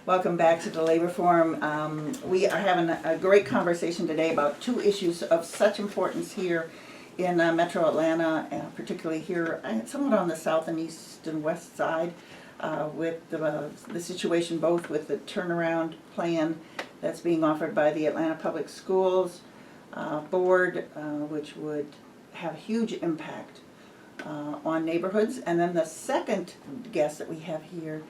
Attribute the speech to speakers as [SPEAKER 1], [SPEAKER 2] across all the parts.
[SPEAKER 1] Welcome back to the Labor Forum. We are having a great conversation today about two issues of such importance here in Metro Atlanta, particularly here somewhat on the south and east and west side, with the situation both with the turnaround plan that's being offered by the Atlanta Public Schools Board, which would have a huge impact on neighborhoods. And then the second guest that we have here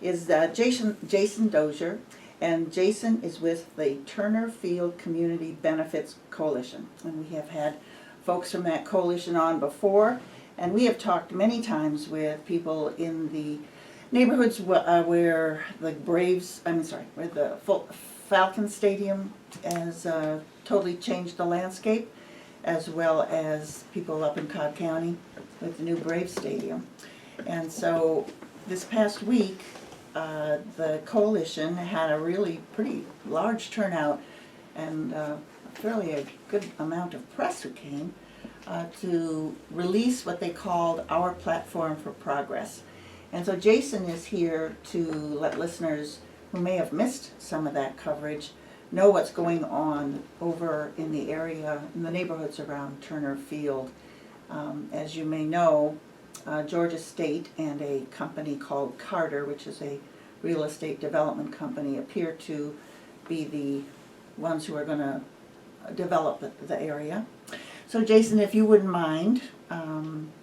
[SPEAKER 1] is Jason Dozier, and Jason is with the Turner Field Community Benefits Coalition. And we have had folks from that coalition on before, and we have talked many times with people in the neighborhoods where the where the Falcon Stadium has totally changed the landscape, as well as people up in Cobb County with the new Braves Stadium. And so this past week, the coalition had a really pretty large turnout and fairly a good amount of press who came to release what they called Our Platform for Progress. And so Jason is here to let listeners who may have missed some of that coverage know what's going on over in the area, in the neighborhoods around Turner Field. As you may know, Georgia State and a company called Carter, which is a real estate development company, appear to be the ones who are going to develop the area. So Jason, if you wouldn't mind,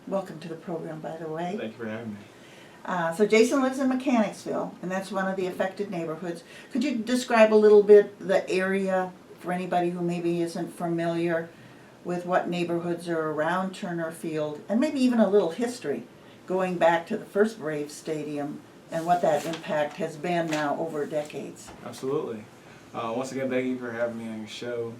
[SPEAKER 1] welcome to the program, by the way.
[SPEAKER 2] Thank you for having me.
[SPEAKER 1] So Jason lives in Mechanicsville, and that's one of the affected neighborhoods. Could you describe a little bit the area for anybody who maybe isn't familiar with what neighborhoods are around Turner Field, and maybe even a little history going back to the first Braves Stadium and what that impact has been now over decades?
[SPEAKER 2] Absolutely. Once again, thank you for having me on your show.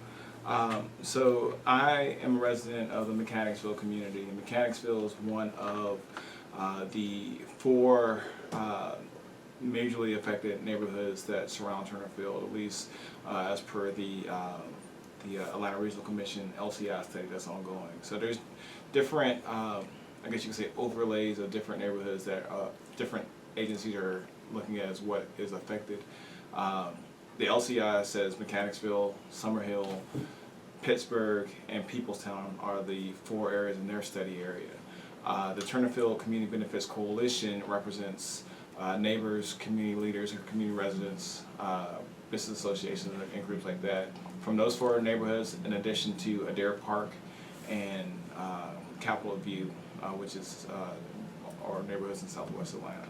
[SPEAKER 2] So I am a resident of the Mechanicsville community, and Mechanicsville is one of the four majorly affected neighborhoods that surround Turner Field, at least as per the Atlanta Regional Commission LCI study that's ongoing. So there's different, I guess you could say, overlays of different neighborhoods that different agencies are looking at as what is affected. The LCI says Mechanicsville, Summerhill, Pittsburgh, and Peoplestown are the four areas in their study area. The Turner Field Community Benefits Coalition represents neighbors, community leaders, and community residents, business associations, and groups like that from those four neighborhoods, in addition to Adair Park and Capitol View, which is our neighborhoods in Southwest Atlanta.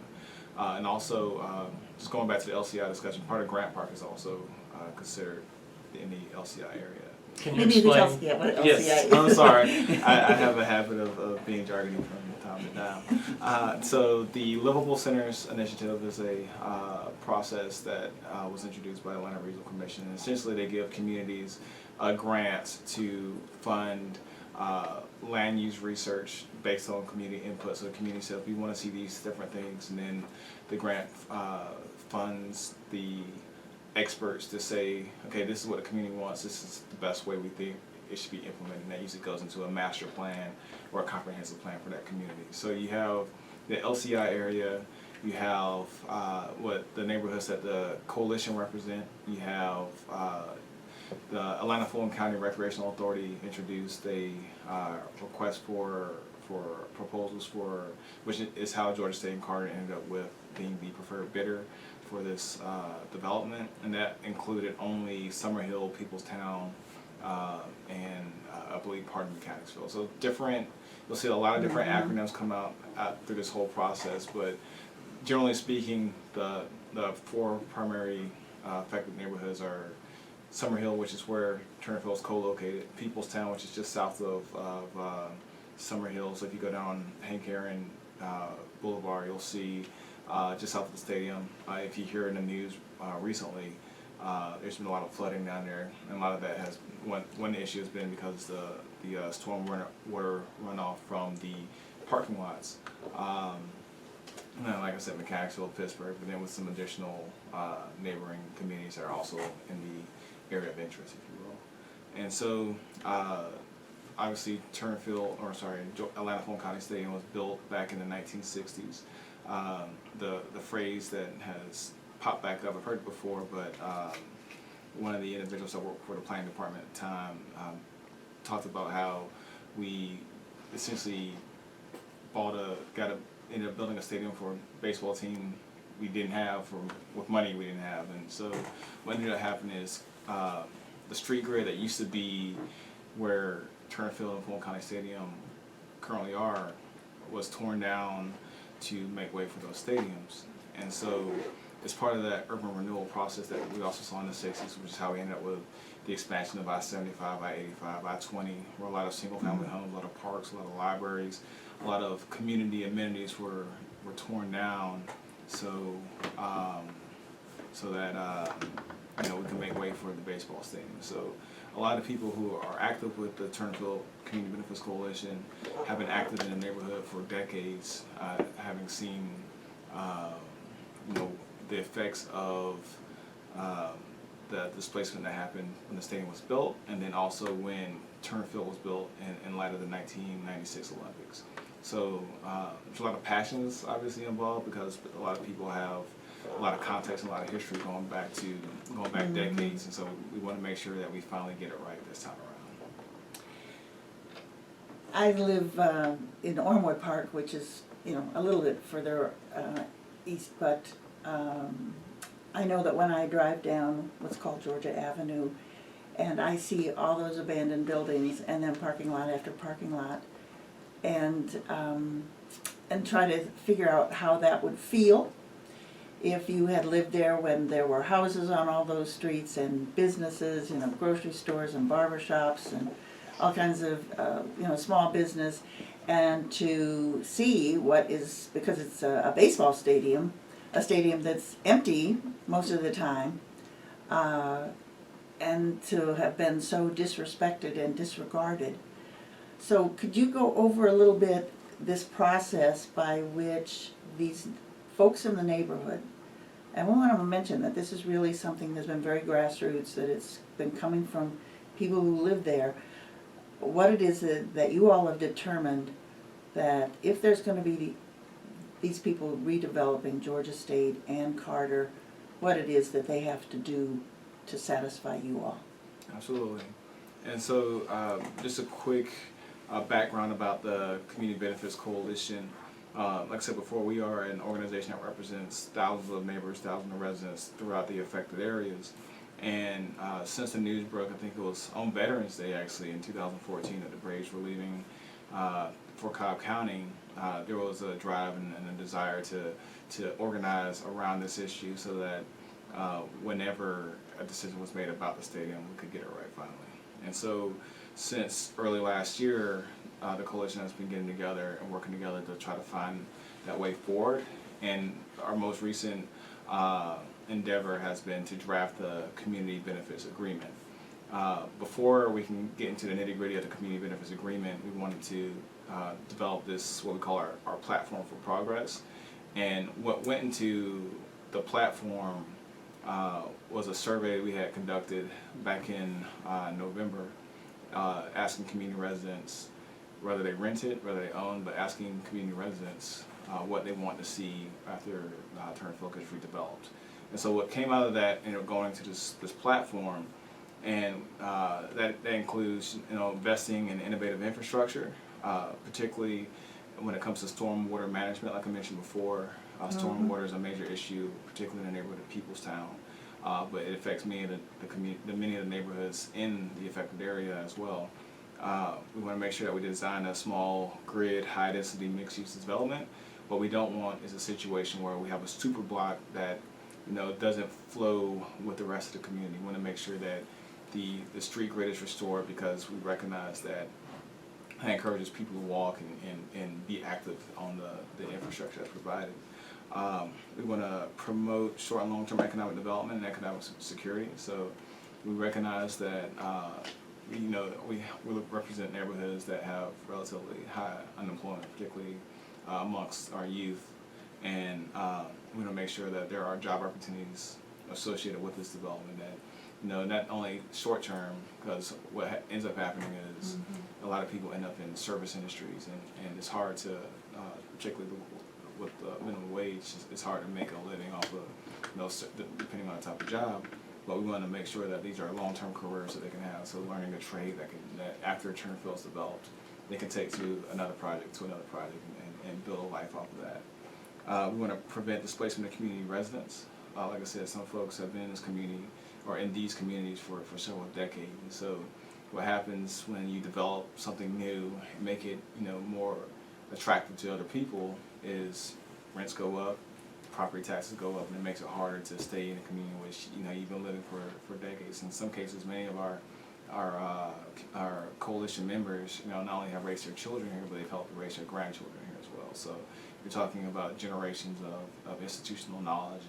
[SPEAKER 2] And also, just going back to the LCI discussion, part of Grant Park is also considered in the LCI area.
[SPEAKER 3] Can you
[SPEAKER 1] Maybe you
[SPEAKER 3] explain?
[SPEAKER 1] could tell us what LCI
[SPEAKER 3] Yes.
[SPEAKER 1] is.
[SPEAKER 2] I'm sorry, I have a habit of being jargony from time to time. So the Livable Centers Initiative is a process that was introduced by the Atlanta Regional Commission. And essentially, they give communities a grant to fund land use research based on community input. So the community says, we want to see these different things, and then the grant funds the experts to say, okay, this is what the community wants, this is the best way we think it should be implemented. And that usually goes into a master plan or a comprehensive plan for that community. So you have the LCI area, you have what the neighborhoods that the coalition represent, you have the Atlanta Fulton County Recreational Authority introduced a request for proposals for, which is how Georgia State and Carter ended up with being the preferred bidder for this development, and that included only Summerhill, Peoplestown, and I believe part of Mechanicsville. So different, you'll see a lot of different acronyms come out through this whole process, but generally speaking, the four primary affected neighborhoods are Summerhill, which is where Turner Field is co-located, Peoplestown, which is just south of Summerhill. So if you go down Hank Aaron Boulevard, you'll see just south of the stadium. If you hear in the news recently, there's been a lot of flooding down there, and a lot of that has one issue has been because the storm water runoff from the parking lots. And then, like I said, Mechanicsville, Pittsburgh, but then with some additional neighboring communities that are also in the area of interest, if you will. And so, obviously, Atlanta Fulton County Stadium was built back in the 1960s. The phrase that has popped back up. I've heard it before, but one of the individuals that worked for the planning department at the time talked about how we essentially ended up building a stadium for a baseball team we didn't have, or with money we didn't have. And so what ended up happening is the street grid that used to be where Turner Field and Fulton County Stadium currently are was torn down to make way for those stadiums. And so it's part of that urban renewal process that we also saw in the 60s, which is how we ended up with the expansion of I-75, I-85, I-20, where a lot of single-family homes, a lot of parks, a lot of libraries, a lot of community amenities were torn down, so that we can make way for the baseball stadium. So a lot of people who are active with the Turner Field Community Benefits Coalition have been active in the neighborhood for decades, having seen the effects of the displacement that happened when the stadium was built, and then also when Turner Field was built in light of the 1996 Olympics. So there's a lot of passions obviously involved, because a lot of people have a lot of context and a lot of history going back decades, and so we want to make sure that we finally get it right this time around.
[SPEAKER 1] I live in Ormwood Park, which is a little bit further east, but I know that when I drive down what's called Georgia Avenue, and I see all those abandoned buildings and then parking lot after parking lot, and try to figure out how that would feel if you had lived there when there were houses on all those streets and businesses, grocery stores and barber shops and all kinds of small business, and to see what is, because it's a baseball stadium, a stadium that's empty most of the time, and to have been so disrespected and disregarded. So could you go over a little bit this process by which these folks in the neighborhood, and we want to mention that this is really something that's been very grassroots, that it's been coming from people who live there, what it is that you all have determined that if there's going to be these people redeveloping Georgia State and Carter, what it is that they have to do to satisfy you all.
[SPEAKER 2] Absolutely. And so just a quick background about the Community Benefits Coalition. Like I said before, we are an organization that represents thousands of neighbors, thousands of residents throughout the affected areas. And since the news broke, I think it was on Veterans Day actually in 2014 that the Braves were leaving for Cobb County, there was a drive and a desire to organize around this issue so that whenever a decision was made about the stadium, we could get it right finally. And so since early last year, the coalition has been getting together and working together to try to find that way forward. And our most recent endeavor has been to draft the Community Benefits Agreement. Before we can get into the nitty-gritty of the Community Benefits Agreement, we wanted to develop this, what we call our platform for progress. And what went into the platform was a survey we had conducted back in November, asking community residents whether they rented, whether they owned, but asking community residents what they want to see after Turner Field gets redeveloped. And so what came out of that, going to this platform, and that includes investing in innovative infrastructure, particularly when it comes to stormwater management. Like I mentioned before, stormwater is a major issue, particularly in the neighborhood of Peoplestown, but it affects many of the neighborhoods in the affected area as well. We want to make sure that we design a small grid, high-density mixed-use development. What we don't want is a situation where we have a super block that doesn't flow with the rest of the community. We want to make sure that the street grid is restored, because we recognize that it encourages people to walk and be active on the infrastructure that's provided. We want to promote short and long-term economic development and economic security. So we recognize that we represent neighborhoods that have relatively high unemployment, particularly amongst our youth, and we want to make sure that there are job opportunities associated with this development that not only short term, because what ends up happening is a lot of people end up in service industries, and it's hard to, particularly with the minimum wage, it's hard to make a living off of, depending on the type of job. But we want to make sure that these are long-term careers that they can have. So learning a trade that after a turn field's developed, they can take to another project, and build a life off of that. We want to prevent displacement of community residents. Like I said, some folks have been in this community or in these communities for several decades. And so what happens when you develop something new and make it more attractive to other people is rents go up, property taxes go up, and it makes it harder to stay in a community which you've been living for decades. In some cases, many of our coalition members not only have raised their children here, but they've helped raise their grandchildren here as well. So you're talking about generations of institutional knowledge,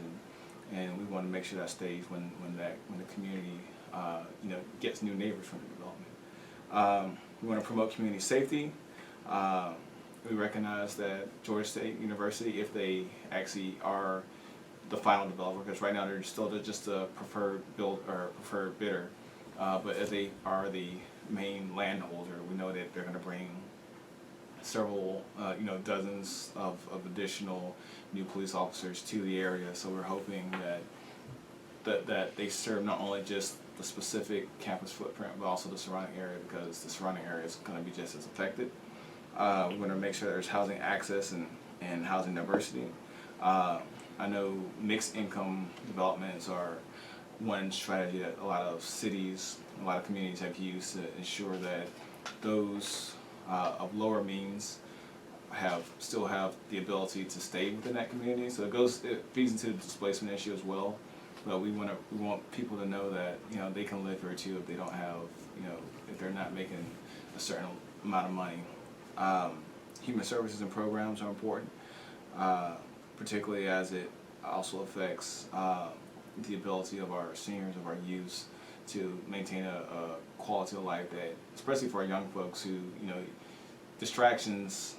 [SPEAKER 2] and we want to make sure that stays when the community gets new neighbors from the development. We want to promote community safety. We recognize that Georgia State University, if they actually are the final developer, because right now they're just a preferred bidder, but if they are the main landholder, we know that they're going to bring several, dozens of additional new police officers to the area. So we're hoping that they serve not only just the specific campus footprint, but also the surrounding area, because the surrounding area is going to be just as affected. We're going to make sure there's housing access and housing diversity. I know mixed income developments are one strategy that a lot of cities, a lot of communities have used to ensure that those of lower means still have the ability to stay within that community. So it feeds into the displacement issue as well. But we want people to know that they can live here too if they don't have if they're not making a certain amount of money. Human services and programs are important, particularly as it also affects the ability of our seniors, of our youth, to maintain a quality of life that, especially for our young folks who, distractions,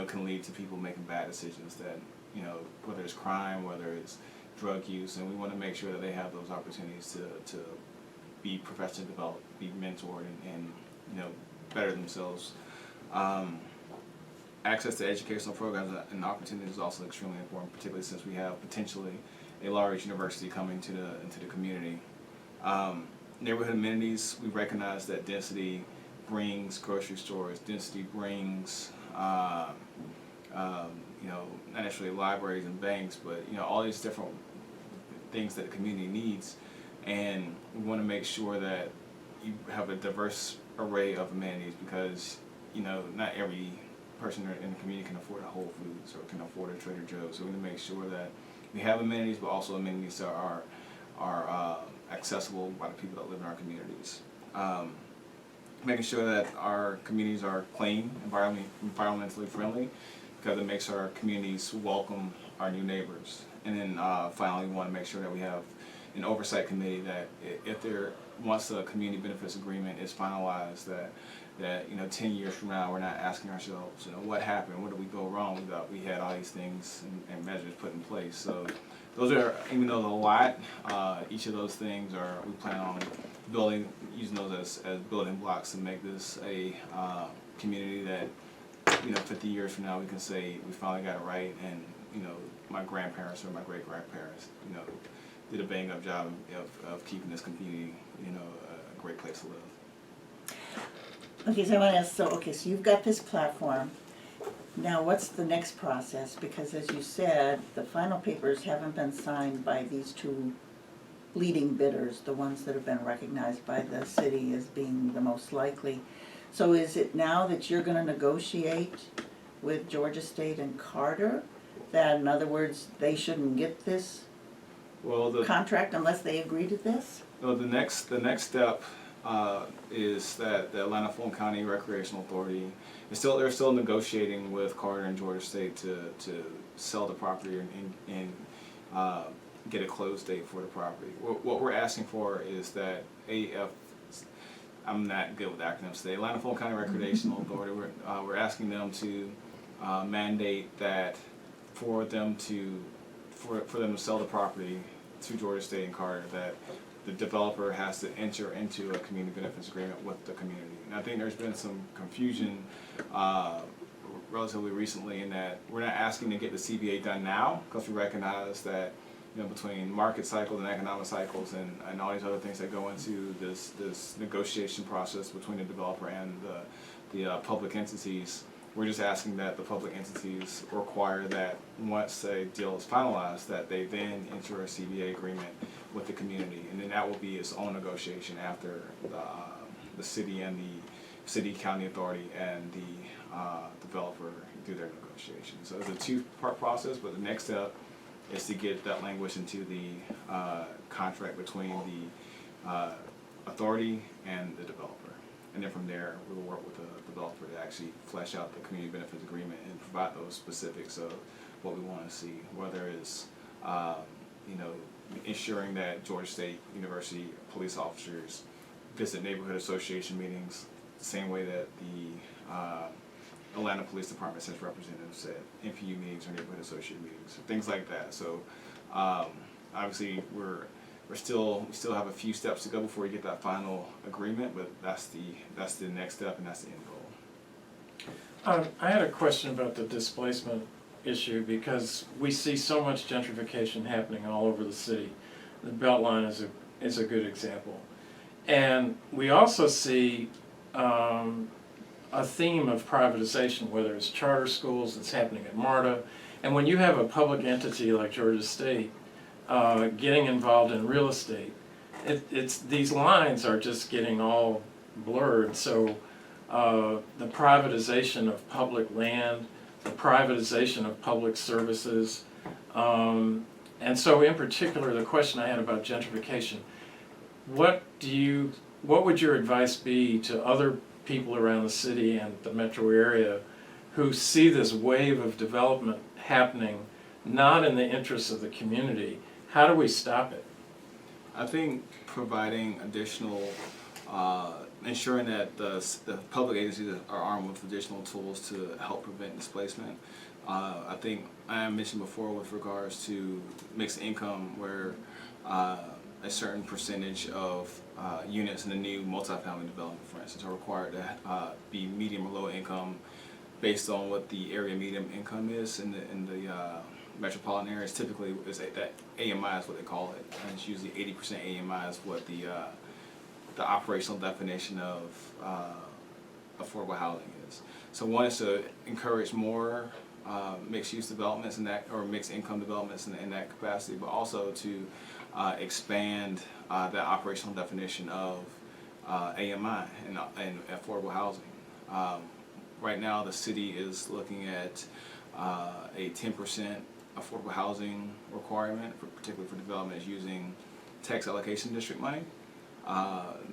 [SPEAKER 2] can lead to people making bad decisions that, whether it's crime, whether it's drug use, and we want to make sure that they have those opportunities to be professionally developed, be mentored, and better themselves. Access to educational programs and opportunities is also extremely important, particularly since we have potentially a large university coming into the community. Neighborhood amenities, we recognize that density brings grocery stores, density brings not necessarily libraries and banks, but all these different things that the community needs, and we want to make sure that you have a diverse array of amenities, because not every person in the community can afford a Whole Foods or can afford a Trader Joe's. So we need to make sure that we have amenities, but also amenities that are accessible by the people that live in our communities. Making sure that our communities are clean, environmentally friendly, because it makes our communities welcome our new neighbors. And then finally, we want to make sure that we have an oversight committee that once the community benefits agreement is finalized, that 10 years from now we're not asking ourselves, what happened, what did we go wrong? We had all these things and measures put in place. So those are, even though there's a lot, each of those things we plan on using those as building blocks to make this a community that 50 years from now we can say we finally got it right, and my grandparents or my great grandparents did a bang up job of keeping this community a great place to live.
[SPEAKER 1] Okay, so I want to ask, so you've got this platform. Now what's the next process? Because as you said, the final papers haven't been signed by these two leading bidders, the ones that have been recognized by the city as being the most likely. So is it now that you're going to negotiate with Georgia State and Carter, that in other words they shouldn't get this contract unless they agree to this?
[SPEAKER 2] Well, the next step is that the Atlanta-Fulton County Recreational Authority they're still negotiating with Carter and Georgia State to sell the property and get a close date for the property. What we're asking for is that I'm not good with acronyms today. Atlanta-Fulton County Recreational Authority. We're asking them to mandate that for them to sell the property to Georgia State and Carter, that the developer has to enter into a community benefits agreement with the community. And I think there's been some confusion relatively recently in that we're not asking to get the CBA done now because we recognize that between market cycles and economic cycles and all these other things that go into this negotiation process between the developer and the public entities, we're just asking that the public entities require that once a deal is finalized, that they then enter a CBA agreement with the community, and then that will be its own negotiation after the city and the city county authority and the developer do their negotiation. So it's a two-part process, but the next step is to get that language into the contract between the authority and the developer. And then from there, we will work with the developer to actually flesh out the community benefits agreement and provide those specifics of what we want to see, whether it's ensuring that Georgia State University police officers visit neighborhood association meetings the same way that the Atlanta Police Department sends representatives at NPU meetings or neighborhood associate meetings, things like that. So obviously we still have a few steps to go before we get that final agreement, but that's the next step and that's the end goal.
[SPEAKER 3] I had a question about the displacement issue because we see so much gentrification happening all over the city. The Beltline is a good example. And we also see a theme of privatization, whether it's charter schools, it's happening at MARTA. And when you have a public entity like Georgia State getting involved in real estate, these lines are just getting all blurred. So the privatization of public land, the privatization of public services, and so in particular the question I had about gentrification, what would your advice be to other people around the city and the metro area who see this wave of development happening not in the interests of the community? How do we stop it?
[SPEAKER 2] I think providing additional, ensuring that the public agencies are armed with additional tools to help prevent displacement. I think I mentioned before with regards to mixed income, where a certain percentage of units in the new multifamily development, for instance, are required to be medium or low income based on what the area medium income is in the metropolitan areas. Typically, is that AMI is what they call it, and it's usually 80% AMI is what the operational definition of affordable housing is. So one is to encourage more mixed-use developments in that, or mixed income developments in that capacity, but also to expand that operational definition of AMI and affordable housing. Right now, the city is looking at a 10% affordable housing requirement, particularly for developments using tax allocation district money.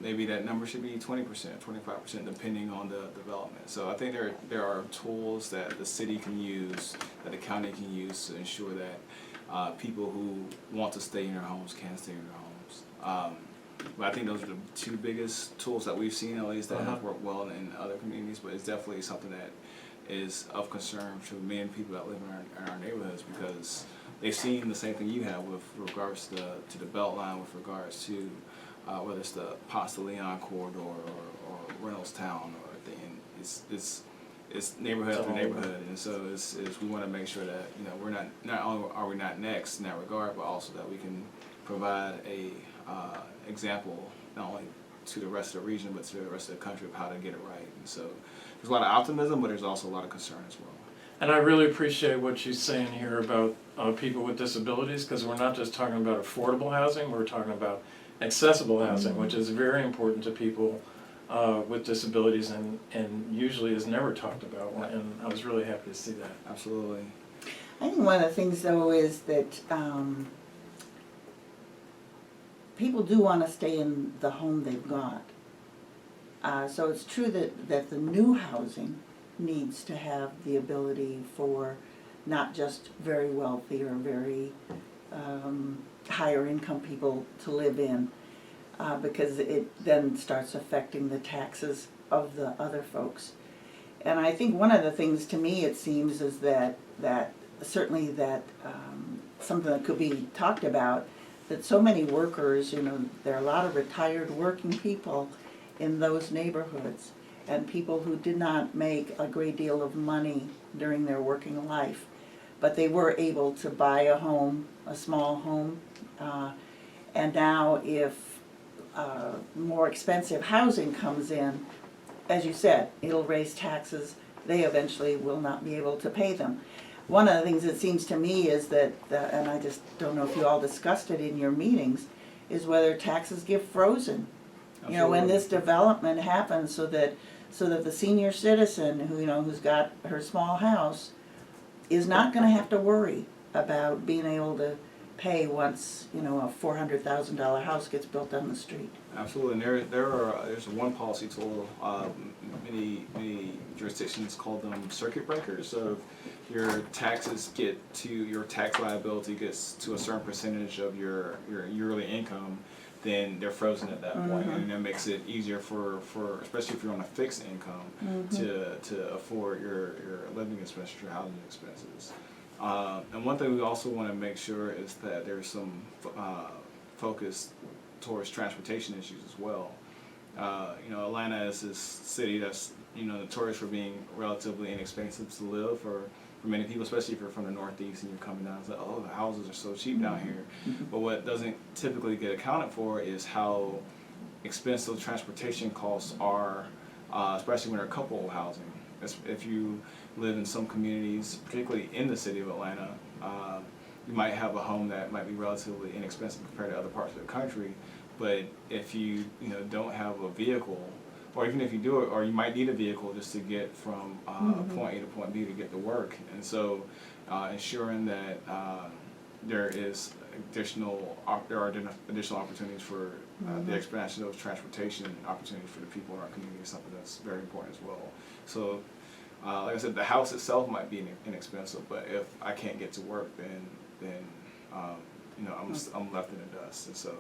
[SPEAKER 2] Maybe that number should be 20%, 25%, depending on the development. So I think there are tools that the city can use, that the county can use to ensure that people who want to stay in their homes can stay in their homes. But I think those are the two biggest tools that we've seen, at least, that have worked well in other communities. But it's definitely something that is of concern to many people that live in our neighborhoods, because they've seen the same thing you have with regards to the Beltline, with regards to whether it's the Ponce de Leon corridor or Reynoldstown, or thing. It's neighborhood after neighborhood, and so it's we want to make sure that we're not only are we not next in that regard, but also that we can provide a example not only to the rest of the region but to the rest of the country of how to get it right. And so there's a lot of optimism, but there's also a lot of concern as well.
[SPEAKER 3] And I really appreciate what she's saying here about people with disabilities, because we're not just talking about affordable housing, we're talking about accessible housing, which is very important to people with disabilities and usually is never talked about, and I was really happy to see that.
[SPEAKER 2] Absolutely.
[SPEAKER 1] I think one of the things, though, is that people do want to stay in the home they've got. So it's true that the new housing needs to have the ability for not just very wealthy or very higher income people to live in, because it then starts affecting the taxes of the other folks. And I think one of the things, to me, it seems, is that certainly that something that could be talked about, that so many workers, there are a lot of retired working people in those neighborhoods, and people who did not make a great deal of money during their working life. But they were able to buy a home, a small home, and now if more expensive housing comes in, as you said, it'll raise taxes. They eventually will not be able to pay them. One of the things that seems to me is that, and I just don't know if you all discussed it in your meetings, is whether taxes get frozen. You know, when this development happens, so that the senior citizen who's got her small house is not going to have to worry about being able to pay once a $400,000 house gets built on the street.
[SPEAKER 2] Absolutely, and there's one policy tool. Many jurisdictions call them circuit breakers. So if your tax liability gets to a certain percentage of your yearly income, then they're frozen at that point, and that makes it easier for especially if you're on a fixed income to afford your living expenses, your housing expenses. And one thing we also want to make sure is that there's some focus towards transportation issues as well. Atlanta is this city that's notorious for being relatively inexpensive to live for many people, especially if you're from the Northeast and you're coming down. It's like, oh, the houses are so cheap down here. But what doesn't typically get accounted for is how expensive transportation costs are, especially when they're couple housing. If you live in some communities, particularly in the city of Atlanta, you might have a home that might be relatively inexpensive compared to other parts of the country. But if you don't have a vehicle, or even if you do it, or you might need a vehicle just to get from point A to point B to get to work. And so ensuring that there are additional opportunities for the expansion of transportation opportunities for the people in our community is something that's very important as well. So like I said, the house itself might be inexpensive, but if I can't get to work, then I'm left in the dust. And so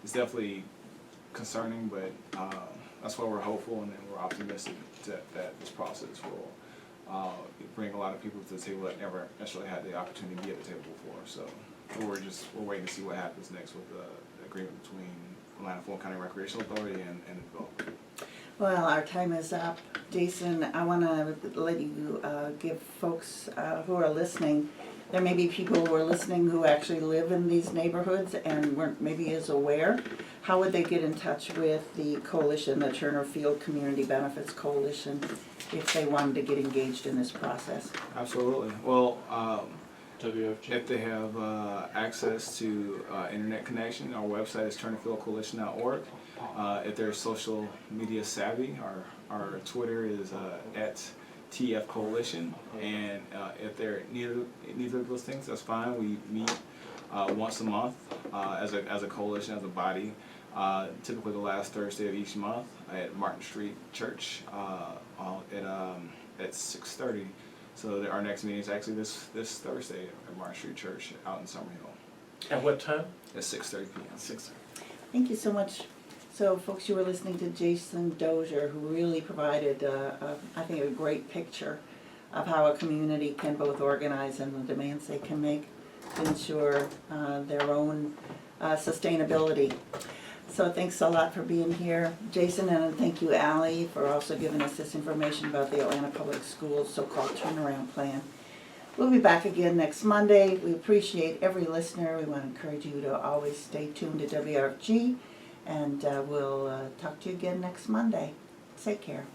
[SPEAKER 2] it's definitely concerning, but that's why we're hopeful and we're optimistic that this process will bring a lot of people to the table that never necessarily had the opportunity to be at the table before. So we're waiting to see what happens next with the agreement between Atlanta Fulton County Recreational Authority and the developer.
[SPEAKER 1] Well, our time is up. Jason, I want to let you give folks who are listening, there may be people who are listening who actually live in these neighborhoods and weren't maybe as aware. How would they get in touch with the coalition, the Turner Field Community Benefits Coalition, if they wanted to get engaged in this process?
[SPEAKER 2] Absolutely. Well,
[SPEAKER 3] WFG.
[SPEAKER 2] if they have access to internet connection, our website is turnerfieldcoalition.org. If they're social media savvy, our Twitter is at TF Coalition, and if they're neither of those things, that's fine. We meet once a month as a coalition, as a body, typically the last Thursday of each month at Martin Street Church at 6:30. So our next meeting is actually this Thursday at Martin Street Church out in Summerhill.
[SPEAKER 3] At what time?
[SPEAKER 2] At 6:30 p.m.
[SPEAKER 3] 6:30.
[SPEAKER 1] Thank you so much. So folks, you were listening to Jason Dozier, who really provided, I think, a great picture of how a community can both organize and the demands they can make to ensure their own sustainability. So thanks a lot for being here, Jason, and thank you, Allie, for also giving us this information about the Atlanta Public Schools so-called turnaround plan. We'll be back again next Monday. We appreciate every listener. We want to encourage you to always stay tuned to WRFG, and we'll talk to you again next Monday. Take care.